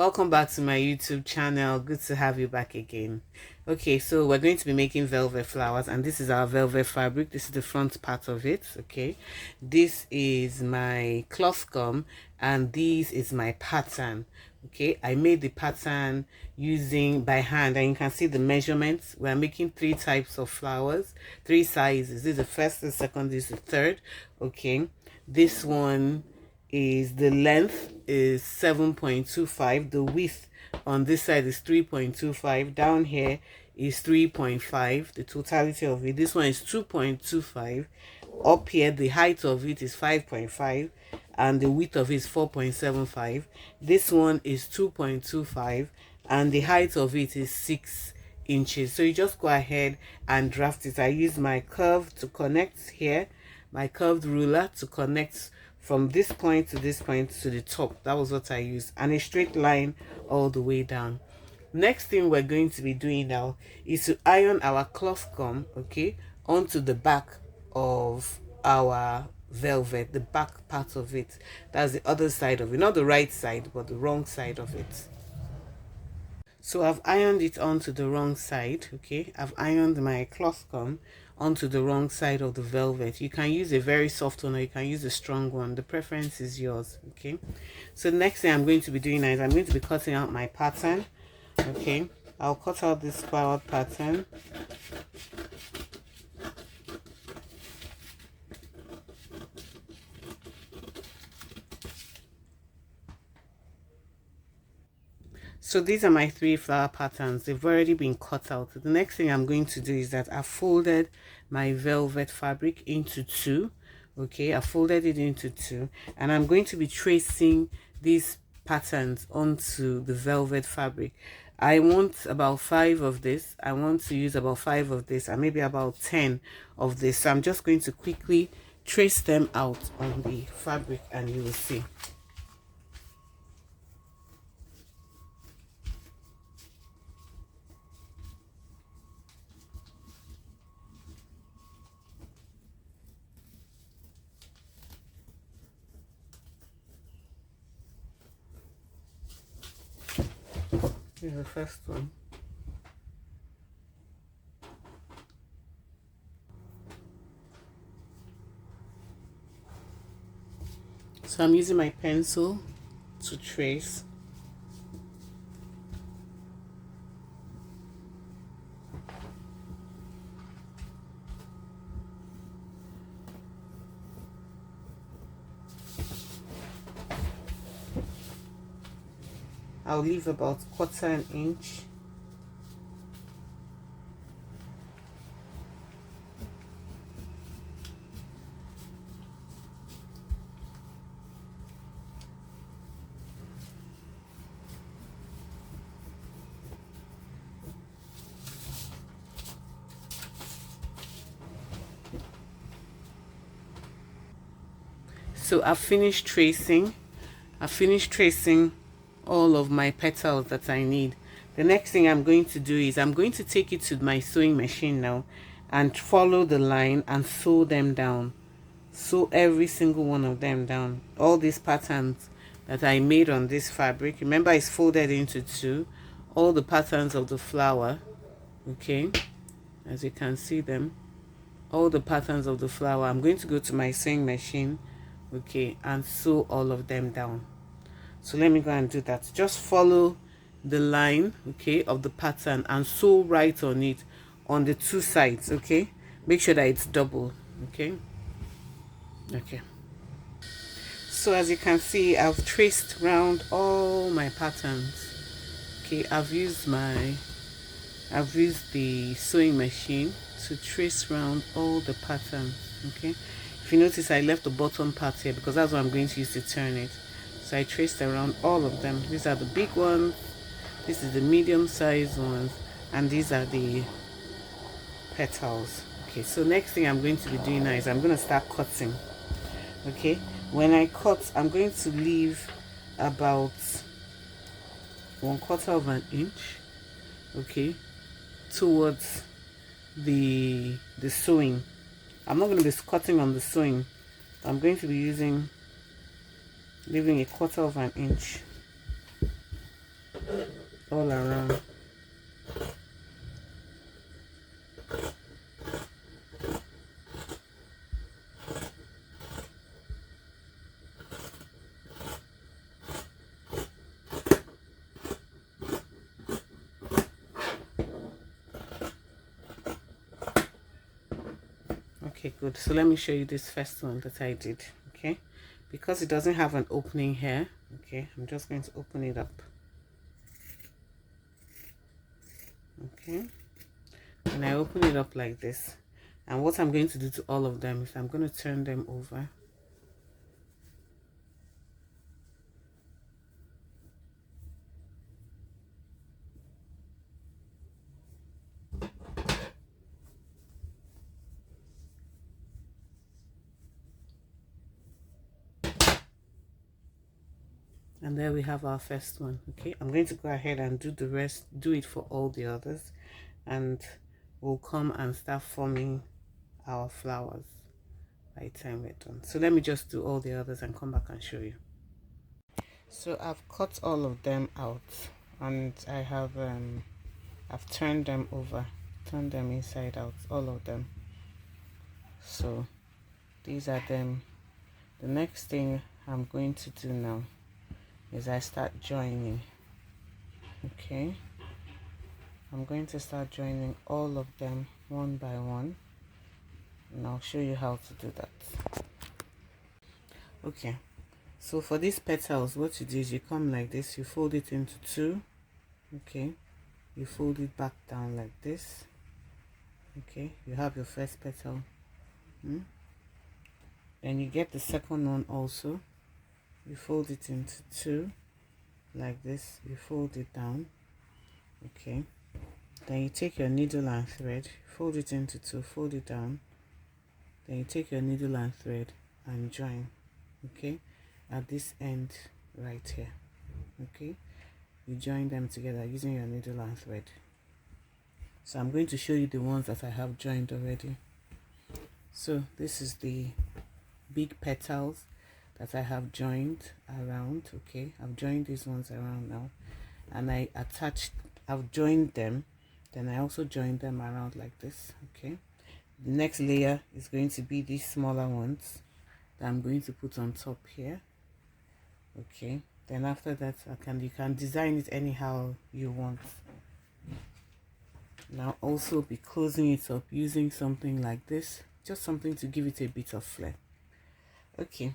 Welcome back to my YouTube channel. Good to have you back again. Okay, so we're going to be making velvet flowers, and this is our velvet fabric. This is the front part of it. Okay, this is my cloth gum, and this is my pattern. Okay, I made the pattern using by hand, and you can see the measurements. We're making 3 types of flowers, 3 sizes. This is the first, the second, this is the third. Okay, this one is the length is 7.25, the width on this side is 3.25, down here is 3.5, the totality of it. This one is 2.25, up here the height of it is 5.5, and the width of it is 4.75. This one is 2.25, and the height of it is 6 inches. So you just go ahead and draft it. I use my curve to connect here, my curved ruler to connect from this point to this point to the top. That was what I used, and a straight line all the way down. Next thing we're going to be doing now is to iron our cloth gum, okay, onto the back of our velvet, the back part of it. That's the other side of it, not the right side, but the wrong side of it. So I've ironed it onto the wrong side. Okay, I've ironed my cloth gum onto the wrong side of the velvet. You can use a very soft one, or you can use a strong one. The preference is yours. Okay, so the next thing I'm going to be doing now is I'm going to be cutting out my pattern. Okay, I'll cut out this spiral pattern. So these are my 3 flower patterns. They've already been cut out. The next thing I'm going to do is that I've folded my velvet fabric into 2. Okay, I folded it into 2, and I'm going to be tracing these patterns onto the velvet fabric. I want about 5 of this. I want to use about 5 of this, and maybe about 10 of this. So I'm just going to quickly trace them out on the fabric, and you will see. Here's the first one. So I'm using my pencil to trace. I'll leave about 1/4 inch. So I've finished tracing. All of my petals that I need. The next thing I'm going to do is I'm going to take it to my sewing machine now and follow the line and sew them down. Sew every single one of them down. All these patterns that I made on this fabric, remember it's folded into 2. All the patterns of the flower, okay, as you can see them, all the patterns of the flower, I'm going to go to my sewing machine, okay, and sew all of them down. So let me go and do that. Just follow the line, okay, of the pattern and sew right on it on the 2 sides, okay. Make sure that it's double, okay. So as you can see, I've traced around all my patterns. Okay, I've used the sewing machine to trace around all the patterns. Okay, if you notice, I left the bottom part here because that's what I'm going to use to turn it. So I traced around all of them. These are the big ones, this is the medium sized ones, and these are the petals. Okay, so next thing I'm going to be doing now is I'm going to start cutting. Okay, when I cut, I'm going to leave about 1/4 inch, okay, towards the sewing. I'm not going to be cutting on the sewing. I'm going to be leaving 1/4 inch. all around. Okay, good. So let me show you this first one that I did. Okay, because it doesn't have an opening here. Okay, I'm just going to open it up. Okay, and I open it up like this, and what I'm going to do to all of them is I'm going to turn them over. And there we have our first one. Okay, I'm going to go ahead and do the rest, do it for all the others, and we'll come and start forming our flowers by the time we're done. So let me just do all the others and come back and show you. So I've cut all of them out, and I've turned them over, turned them inside out, all of them. So these are them. The next thing I'm going to do now is I start joining. Okay, I'm going to start joining all of them one by one, and I'll show you how to do that. Okay, so for these petals, what you do is you come like this, you fold it into two. Okay, you fold it back down like this. Okay, you have your first petal. Then you get the second one also, you fold it into two like this, you fold it down. Okay, then you take your needle and thread, fold it into two, fold it down, then you take your needle and thread and join. Okay, at this end right here. Okay, you join them together using your needle and thread. So I'm going to show you the ones that I have joined already. So this is the big petals that I have joined around. Okay, I've joined these ones around now, and I've joined them, then I also joined them around like this. Okay, the next layer is going to be these smaller ones that I'm going to put on top here. Okay, then after that you can design it anyhow you want. Now also be closing it up using something like this, just something to give it a bit of flair. Okay,